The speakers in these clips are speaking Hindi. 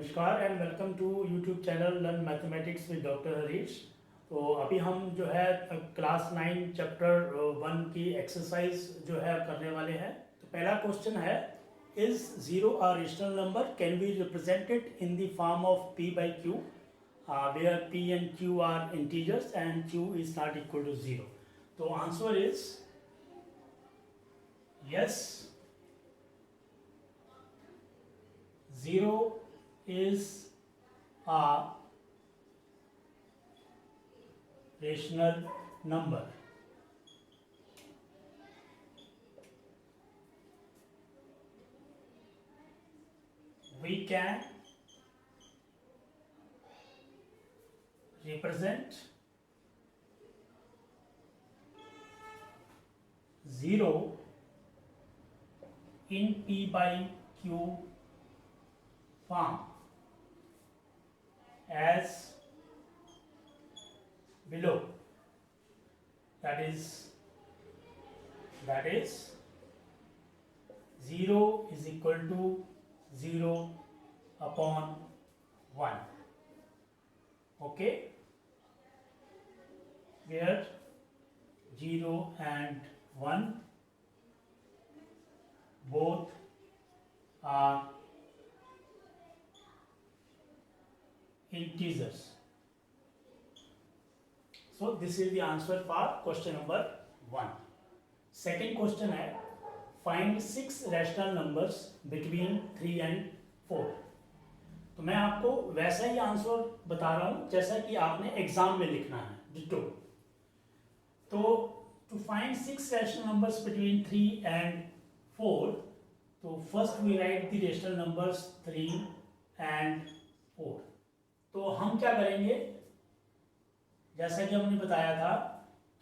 नमस्कार and welcome to YouTube channel learn mathematics with doctor Harish. तो अभी हम जो है क्लास 9 चैप्टर 1 की एक्सरसाइज जो है करने वाले हैं। तो पहला क्वेश्चन है, is zero a rational number, can be represented in the form of p by q where p and q are integers and q is not equal to 0। तो answer is yes, 0 is a rational number। We can represent 0 in p by q form as below, that is 0 is equal to 0 upon 1, okay, where 0 and 1 both are integers। So this is the answer for question number 1। Second question है, find 6 rational numbers between 3 and 4। तो मैं आपको वैसा ही आंसर बता रहा हूं जैसा कि आपने एग्जाम में लिखना है, डिटो। तो to find 6 rational numbers between 3 and 4, तो first we write the rational numbers 3 and 4। तो हम क्या करेंगे, जैसा कि हमने बताया था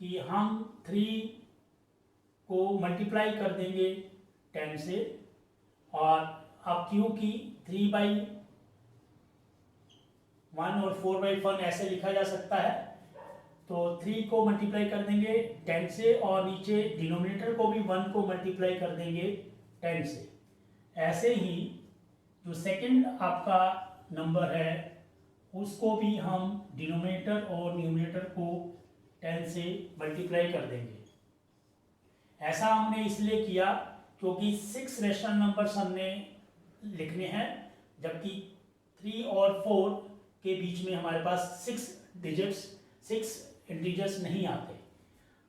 कि हम 3 को मल्टीप्लाई कर देंगे 10 से, और अब क्योंकि 3 by 1 और 4 by 1 ऐसे लिखा जा सकता है, तो 3 को मल्टीप्लाई कर देंगे 10 से और नीचे डिनोमिनेटर को भी 1 को मल्टीप्लाई कर देंगे 10 से। ऐसे ही जो सेकंड आपका नंबर है उसको भी हम डिनोमिनेटर और न्यूमरेटर को 10 से मल्टीप्लाई कर देंगे। ऐसा हमने इसलिए किया क्योंकि 6 रेशनल नंबर्स हमने लिखने हैं, जबकि 3 और 4 के बीच में हमारे पास 6 इंटीजर्स नहीं आते।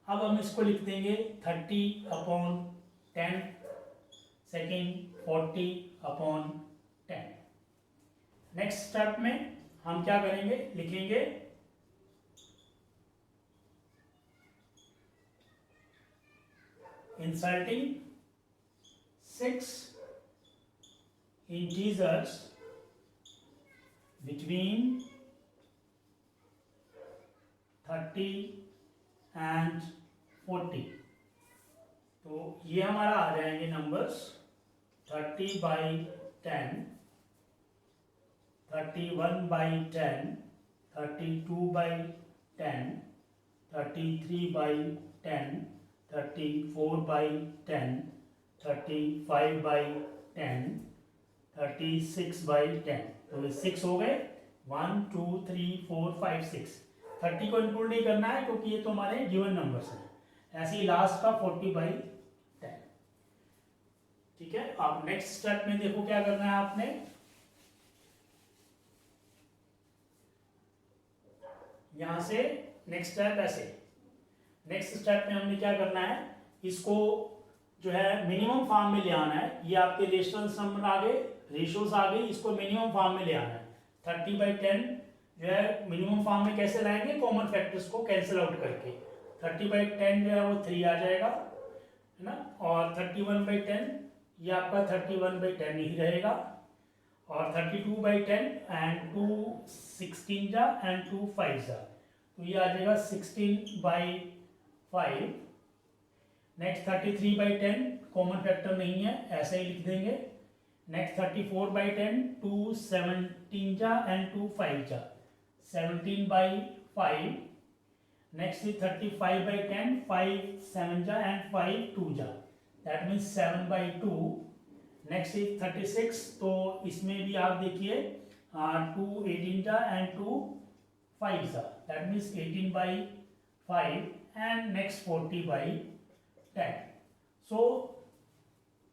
अब हम इसको लिख देंगे 30 upon 10, second 40 upon 10। Next step में हम क्या करेंगे, लिखेंगे इंसर्टिंग 6 integers between 30 and 40। तो ये हमारा आ जाएंगे numbers 30 by 10, 31 by 10, 32 by 10, 33 by 10, 34 by 10, 35 by 10, 36 by 10। तो ये 6 हो गए, 1 2 3 4 5 6। 30 को इंक्लूड नहीं करना है क्योंकि ये तो हमारे गिवन नंबर्स हैं। ऐसे ही लास्ट का 40 by 10। ठीक है, आप नेक्स्ट स्टेप में देखो क्या करना है आपने। यहां से नेक्स्ट स्टेप ऐसे, नेक्स्ट स्टेप में हमने क्या करना है, इसको जो है मिनिमम फॉर्म में ले आना है। ये आपके रेशनल नंबर आ गए, रेशियोज आ गई, इसको मिनिमम फॉर्म में ले आना है। 30 by 10 जो है मिनिमम फॉर्म में कैसे लाएंगे, कॉमन फैक्टर्स को कैंसिल आउट करके। 30 by 10 जो है वो 3 आ जाएगा, है ना, और 31 by 10 ये आपका 31 by 10 ही रहेगा, और 32 by 10 एंड 2 16 जा एंड 2 5 जा, तो ये आ जाएगा 16 by 5। Next 33 by 10 common factor नहीं है, ऐसे ही लिख देंगे। नेक्स्ट 34 by 10 2 17 जा एंड 2 5 जा, 17 by 5। नेक्स्ट 35 by 10 5 7 जा एंड 5 2 जा, that means 7 by 2। Next is 36, तो इसमें भी आप देखिए 2 18 जा एंड 2 5 जा, that means 18 by 5 and next 40 by 10. So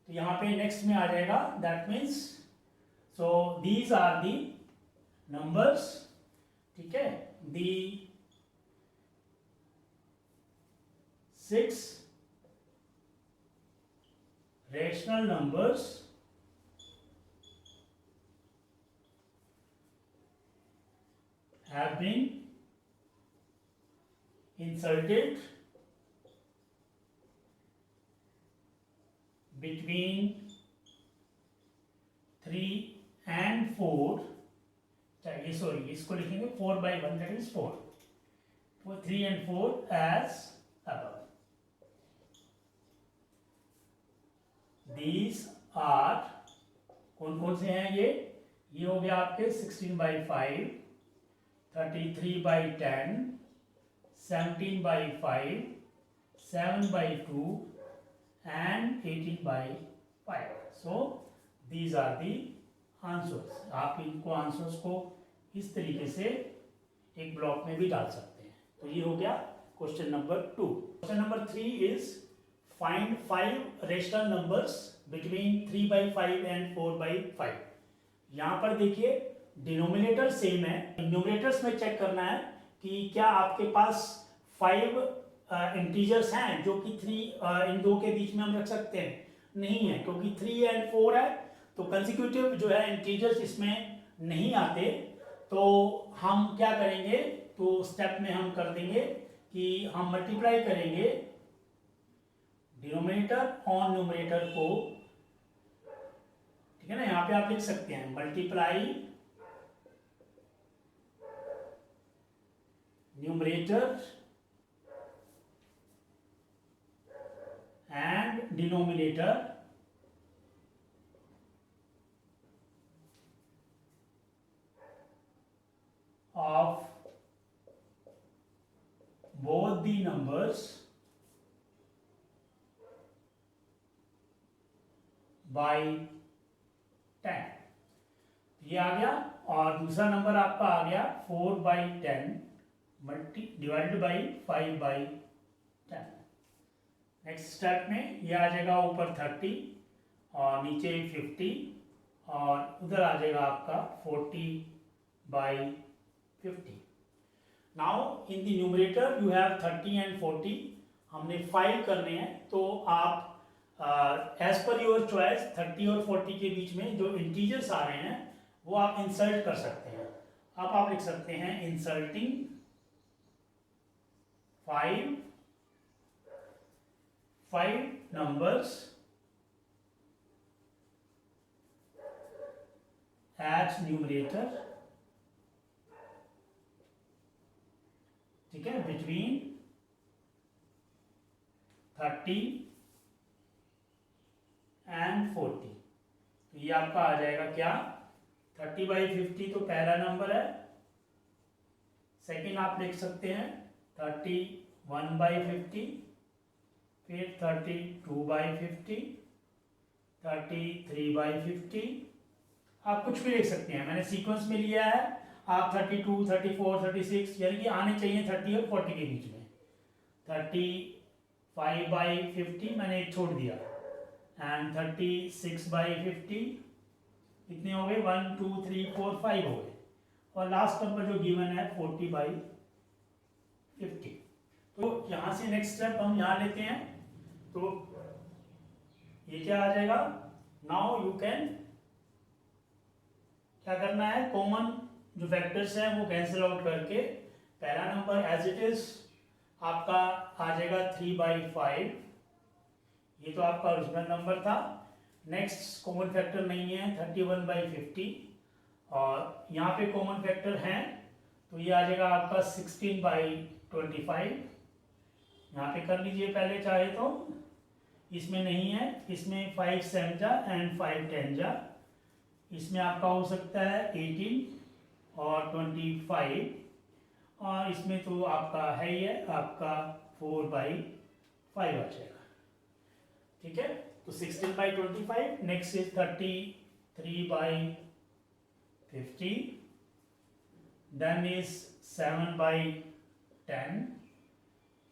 यहाँ पे नेक्स्ट में आ जाएगा, that means so these are the numbers, ठीक है, दी 6 rational numbers have been inserted between 3 and 4. चाहिए, सॉरी, इसको लिखेंगे 4 by 1, that is 4. For 3 and 4 as above. These are कौन कौन से हैं ये हो गया आपके 16 by 5, 33 by 10, 17 by 5, 7 by 2 and 18 by 5. So these are the answers. आप इनको आंसर्स को इस तरीके से एक ब्लॉक में भी डाल सकते हैं. तो ये हो गया question number 2. Question number 3 is find 5 rational numbers between 3 by 5 and 4 by 5. यहाँ पर देखिए डिनोमिनेटर सेम है, न्यूमरेटर्स में चेक करना है कि क्या आपके पास 5 इंटीजर्स हैं जो कि 3 इन दो के बीच में हम रख सकते हैं. नहीं है, क्योंकि 3 एंड 4 है तो कंसेक्यूटिव जो है इंटीजर्स इसमें नहीं आते. तो हम क्या करेंगे, तो स्टेप में हम कर देंगे कि हम मल्टीप्लाई करेंगे डिनोमिनेटर ऑन न्यूमरेटर को, ठीक है ना. यहाँ पे आप लिख सकते हैं multiply numerator and denominator of both the numbers by 10. ये आ गया. और दूसरा नंबर आपका आ गया 4 by 10 divided by 5 by 10. Next step में ये आ जाएगा ऊपर 30 और नीचे 50 और उधर आ जाएगा आपका 40 by 50. Now in the numerator you have 30 and 40. हमने 5 करने हैं, तो आप as per your choice 30 और 40 के बीच में जो इंटीजर्स आ रहे हैं वो आप इंसर्ट कर सकते हैं. अब आप लिख सकते हैं इंसर्टिंग 5 numbers as numerator, ठीक है, बिटवीन 30 एंड 40. तो ये आपका आ जाएगा क्या, 30 by 50 तो पहला नंबर है. सेकेंड आप लिख सकते हैं 31 by 50, फिर 32 by 50, 33 by 50. आप कुछ भी लिख सकते हैं, मैंने सीक्वेंस में लिया है. आप 32, 34, 36 यानी कि आने चाहिए 30 और 40 के बीच में. 35 by 50 मैंने एक छोड़ दिया एंड 36 by 50 कितने हो गए, 1 2 3 4 5 हो गए. और लास्ट नंबर जो गिवन है 40 by 50. तो यहाँ से नेक्स्ट स्टेप हम यहाँ लेते हैं. तो ये क्या आ जाएगा, नाउ यू कैन क्या करना है, कॉमन जो फैक्टर्स हैं वो कैंसिल आउट करके पहला नंबर एज इट इज आपका आ जाएगा 3 by 5. ये तो आपका ओरिजिनल नंबर था. नेक्स्ट कॉमन फैक्टर नहीं है 31 by 50 और यहाँ पे कॉमन फैक्टर हैं तो ये आ जाएगा आपका 16 by 25. यहाँ पे कर लीजिए पहले चाहे तो. इसमें नहीं है, इसमें 5 7 जा एंड 5 10 जा. इसमें आपका हो सकता है 18 और 25 और इसमें तो आपका है ही है आपका 4 by 5 आ जाएगा. ठीक है, तो 16 by 25. Next is 33 by 50, then is 7 by 10,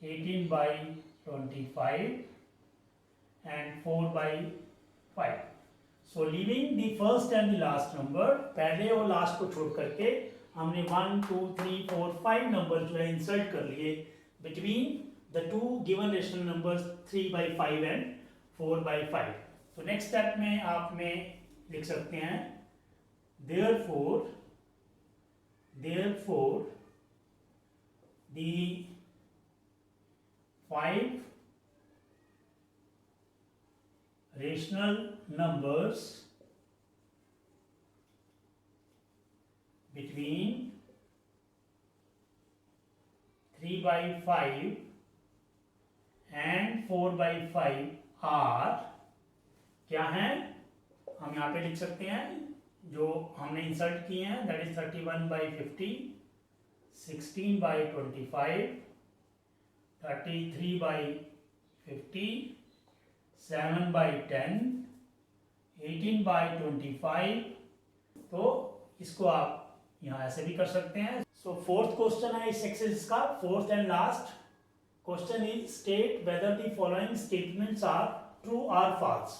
18 by 25 and 4 by 5. So leaving the first and the last number, पहले और लास्ट को छोड़ करके हमने 1 2 3 4 5 नंबर जो है इंसर्ट कर लिए between the two given rational numbers 3 by 5 and 4 by 5. तो नेक्स्ट स्टेप में आप में लिख सकते हैं therefore the 5 rational numbers between 3 by 5 and 4 by 5 are क्या हैं, हम यहाँ पे लिख सकते हैं जो हमने इंसर्ट किए हैं, that is 31 by 50, 16 by 25, 33 by 50, 7 by 10, 18 by 25. तो इसको आप यहाँ ऐसे भी कर सकते हैं. सो फोर्थ क्वेश्चन है इस एक्सरसाइज का, fourth and last question is state whether the following statements are true और false,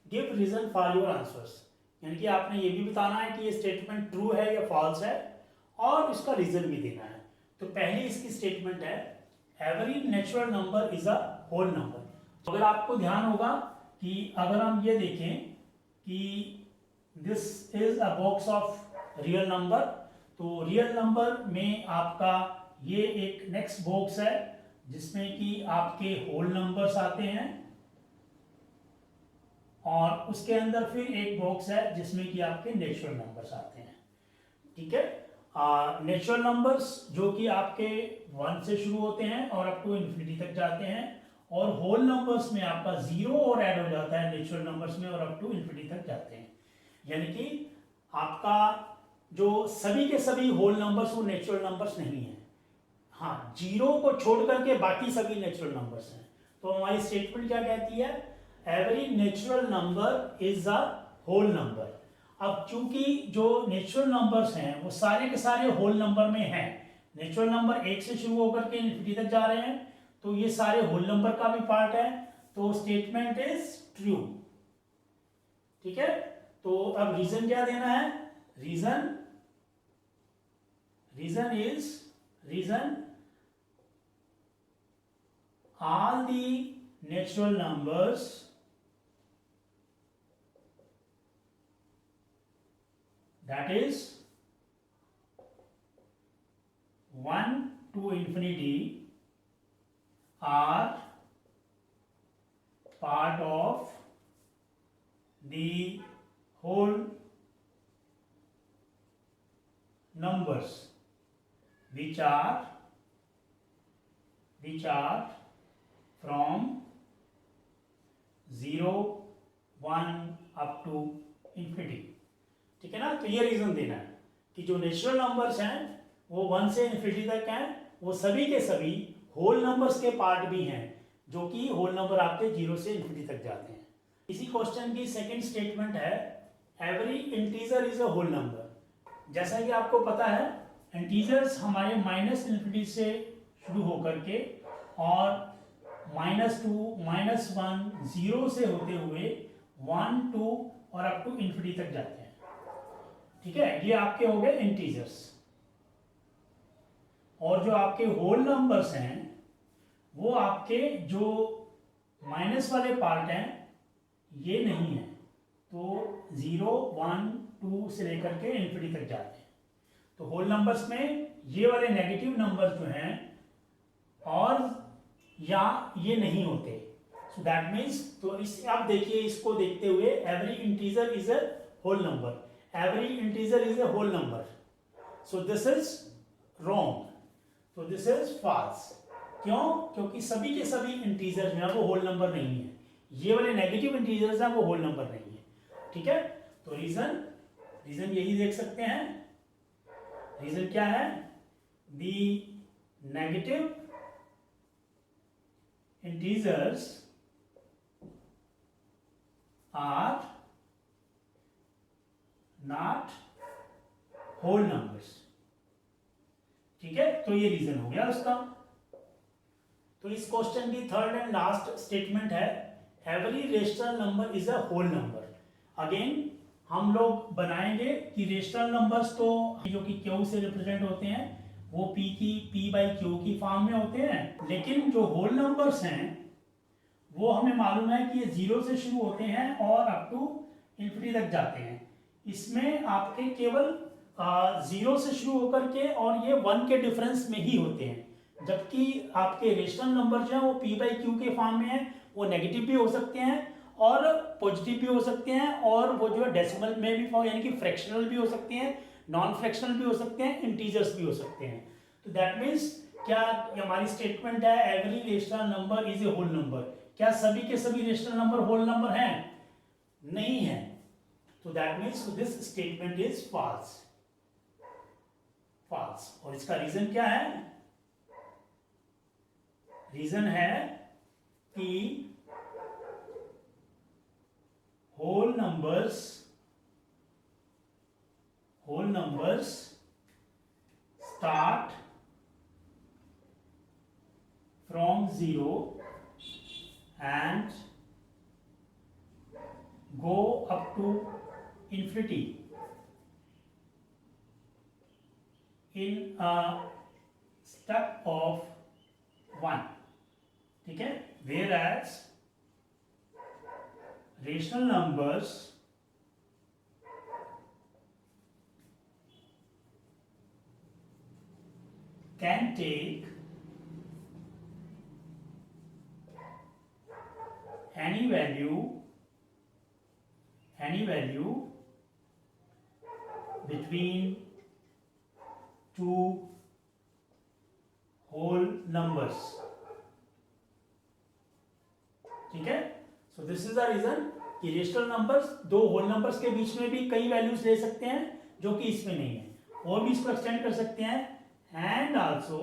give reason for your answers. यानी कि आपने ये भी बताना है कि ये स्टेटमेंट ट्रू है या फॉल्स है और इसका रीजन भी देना है. तो पहली इसकी स्टेटमेंट है every natural number is a whole number. अगर आपको ध्यान होगा कि अगर हम ये देखें कि this is a box of real number, तो रियल नंबर में आपका ये एक नेक्स्ट बॉक्स है जिसमें कि आपके होल नंबर्स आते हैं और उसके अंदर फिर एक बॉक्स है जिसमें कि आपके नेचुरल नंबर्स आते हैं. ठीक है, नेचुरल नंबर्स जो कि आपके 1 से शुरू होते हैं और अप टू इन्फिनिटी तक जाते हैं, और होल नंबर्स में आपका 0 और ऐड हो जाता है नेचुरल नंबर्स में और अप टू इन्फिनिटी तक जाते हैं. यानी कि आपका जो सभी के सभी होल नंबर्स वो नेचुरल नंबर्स नहीं है. हाँ, 0 को छोड़ करके बाकी सभी नेचुरल नंबर्स हैं. तो हमारी स्टेटमेंट क्या कहती है, every natural number is a whole number. अब चूंकि जो नेचुरल नंबर्स हैं वो सारे के सारे होल नंबर में हैं, नेचुरल नंबर 1 से शुरू होकर के इन्फिनिटी तक जा रहे हैं, तो ये सारे होल नंबर का भी पार्ट है, तो स्टेटमेंट इज ट्रू. ठीक है, तो अब रीजन क्या देना है, reason all the natural numbers that is 1 to infinity are part of the whole numbers which are from 0 1 up to infinity. ठीक है ना. तो ये रीजन देना है कि जो नेचुरल नंबर्स हैं वो 1 से इन्फिनिटी तक हैं, वो सभी के सभी होल नंबर्स के पार्ट भी हैं जो कि होल नंबर आपके 0 से इन्फिनिटी तक जाते हैं. इसी क्वेश्चन की सेकंड स्टेटमेंट है every integer is a whole number. जैसा कि आपको पता है इंटीजर्स हमारे माइनस इन्फिनिटी से शुरू होकर के और -2 -1 0 से होते हुए 1 2 और अप टू इन्फिनिटी तक जाते हैं. ठीक है, ये आपके हो गए इंटीजर्स. और जो आपके होल नंबर्स हैं वो आपके जो माइनस वाले पार्ट हैं ये नहीं है, तो 0 1 2 से लेकर के इन्फिनिटी तक जाते हैं. तो होल नंबर्स में ये वाले नेगेटिव नंबर्स जो हैं और या ये नहीं होते. सो दैट मीन्स, तो इस आप देखिए इसको देखते हुए every integer is a whole number, every integer is a whole number. So this is wrong, तो दिस इज फॉल्स. क्यों? क्योंकि सभी के सभी इंटीजर जो है वो होल नंबर नहीं है. ये वाले नेगेटिव इंटीजर्स हैं वो होल नंबर नहीं है. ठीक है, तो रीजन यही देख सकते हैं. रीजन क्या है, the negative integers are not whole numbers. ठीक है, तो ये रीजन हो गया उसका। तो इस क्वेश्चन की थर्ड एंड लास्ट स्टेटमेंट है every rational number is a whole number. Again हम लोग बनाएंगे कि रेशनल नंबर्स तो जो कि क्यू से रिप्रेजेंट होते हैं वो पी बाई क्यू की फॉर्म में होते हैं, लेकिन जो होल नंबर्स हैं वो हमें मालूम है कि ये जीरो से शुरू होते हैं और अप टू इन्फिनिटी तक जाते हैं। इसमें आपके केवल जीरो से शुरू होकर के और ये वन के डिफरेंस में ही होते हैं, जबकि आपके रेशनल नंबर जो है वो पी बाई क्यू के फॉर्म में है, वो नेगेटिव भी हो सकते हैं और पॉजिटिव भी हो सकते हैं, और वो जो है डेसिमल में भी यानी कि फ्रैक्शनल भी हो सकते हैं, नॉन फ्रैक्शनल भी हो सकते हैं, इंटीजर्स भी हो सकते हैं। तो दैट मीन्स क्या हमारी स्टेटमेंट है every rational number is a whole number, क्या सभी के सभी रेशनल नंबर होल नंबर हैं? नहीं है। तो that means this statement is false. False. और इसका रीजन क्या है? रीजन है कि whole numbers start from zero and go up to infinity in a step of one. ठीक है, whereas rational numbers can take any value between two whole numbers. ठीक है, so this is the reason कि रेशनल नंबर्स दो होल नंबर्स के बीच में भी कई वैल्यूज ले सकते हैं जो कि इसमें नहीं है, और भी इसको एक्सटेंड कर सकते हैं। And also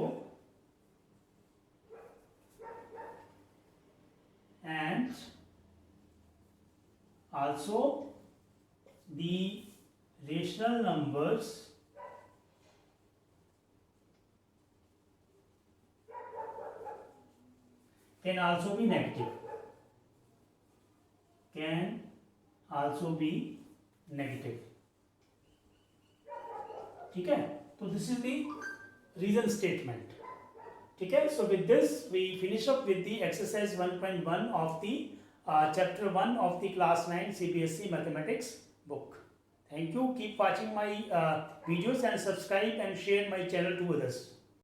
the rational numbers can also be negative, ठीक है, तो this is the reason statement. ठीक है, so with this we finish up with the exercise 1.1 of the chapter 1 of the class 9 CBSE mathematics book. Thank you. Keep watching my videos and subscribe and share my channel to others.